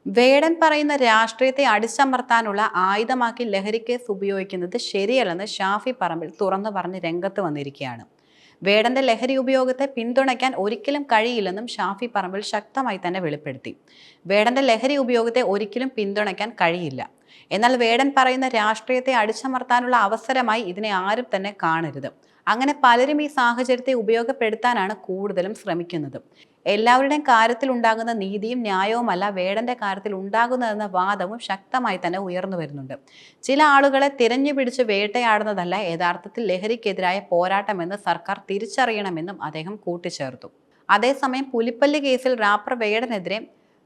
വേടൻ പറയുന്ന രാഷ്ട്രീയത്തെ അടിച്ചമർത്താനുള്ള ആയുധമാക്കി ലഹരി കേസ് ഉപയോഗിക്കുന്നത് ശരിയല്ലെന്ന് ഷാഫി പറമ്പിൽ തുറന്നു പറഞ്ഞ് രംഗത്ത് വന്നിരിക്കുകയാണ്. വേടന്റെ ലഹരി ഉപയോഗത്തെ പിന്തുണയ്ക്കാൻ ഒരിക്കലും കഴിയില്ലെന്നും ഷാഫി പറമ്പിൽ ശക്തമായി തന്നെ വെളിപ്പെടുത്തി. വേടന്റെ ലഹരി ഉപയോഗത്തെ ഒരിക്കലും പിന്തുണയ്ക്കാൻ കഴിയില്ല. എന്നാൽ വേടൻ പറയുന്ന രാഷ്ട്രീയത്തെ അടിച്ചമർത്താനുള്ള അവസരമായി ഇതിനെ ആരും തന്നെ കാണരുത്. അങ്ങനെ പലരും ഈ സാഹചര്യത്തെ ഉപയോഗപ്പെടുത്താനാണ് കൂടുതലും ശ്രമിക്കുന്നത്. എല്ലാവരുടെയും കാര്യത്തിൽ ഉണ്ടാകുന്ന നീതിയും ന്യായവുമല്ല വേടന്റെ കാര്യത്തിൽ ഉണ്ടാകുന്നതെന്ന വാദവും ശക്തമായി തന്നെ ഉയർന്നു വരുന്നുണ്ട്. ചില ആളുകളെ തിരഞ്ഞു പിടിച്ച് വേട്ടയാടുന്നതല്ല യഥാർത്ഥത്തിൽ ലഹരിക്കെതിരായ പോരാട്ടമെന്ന് സർക്കാർ തിരിച്ചറിയണമെന്നും അദ്ദേഹം കൂട്ടിച്ചേർത്തു. അതേസമയം പുലിപ്പല്ലി കേസിൽ റാപ്പർ വേടനെതിരെ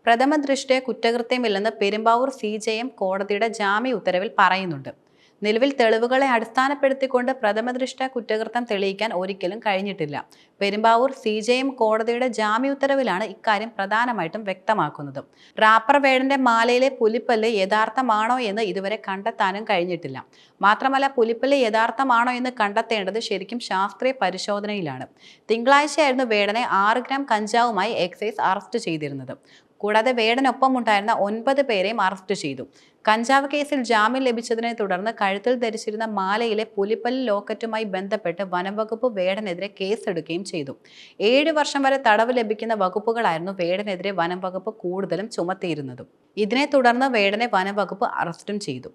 പ്രഥമ ദൃഷ്ട്യാ കുറ്റകൃത്യമില്ലെന്ന് പെരുമ്പാവൂർ CJM കോടതിയുടെ ജാമ്യ ഉത്തരവിൽ പറയുന്നുണ്ട്. നിലവിൽ തെളിവുകളെ അടിസ്ഥാനപ്പെടുത്തിക്കൊണ്ട് പ്രഥമ ദൃഷ്ട്യാ കുറ്റകൃത്യം തെളിയിക്കാൻ ഒരിക്കലും കഴിഞ്ഞിട്ടില്ല. പെരുമ്പാവൂർ CJM കോടതിയുടെ ജാമ്യ ഉത്തരവിലാണ് ഇക്കാര്യം പ്രധാനമായിട്ടും വ്യക്തമാക്കുന്നത്. റാപ്പർ വേടന്റെ മാലയിലെ പുലിപ്പല്ല് യഥാർത്ഥമാണോ എന്ന് ഇതുവരെ കണ്ടെത്താനും കഴിഞ്ഞിട്ടില്ല. മാത്രമല്ല പുലിപ്പല്ല് യഥാർത്ഥമാണോ എന്ന് കണ്ടെത്തേണ്ടത് ശരിക്കും ശാസ്ത്രീയ പരിശോധനയിലാണ്. തിങ്കളാഴ്ചയായിരുന്നു വേടനെ 6 ഗ്രാം കഞ്ചാവുമായി എക്സൈസ് അറസ്റ്റ് ചെയ്തിരുന്നത്. കൂടാതെ വേടനൊപ്പം ഉണ്ടായിരുന്ന 9 പേരെയും അറസ്റ്റ് ചെയ്തു. കഞ്ചാവ് കേസിൽ ജാമ്യം ലഭിച്ചതിനെ തുടർന്ന് കഴുത്തിൽ ധരിച്ചിരുന്ന മാലയിലെ പുലിപ്പല്ല് ലോക്കറ്റുമായി ബന്ധപ്പെട്ട് വനംവകുപ്പ് വേടനെതിരെ കേസെടുക്കുകയും ചെയ്തു. 7 വർഷം വരെ തടവ് ലഭിക്കുന്ന വകുപ്പുകളായിരുന്നു വേടനെതിരെ വനംവകുപ്പ് കൂടുതലും ചുമത്തിയിരുന്നതും. ഇതിനെ തുടർന്ന് വേടനെ വനംവകുപ്പ് അറസ്റ്റും ചെയ്തു.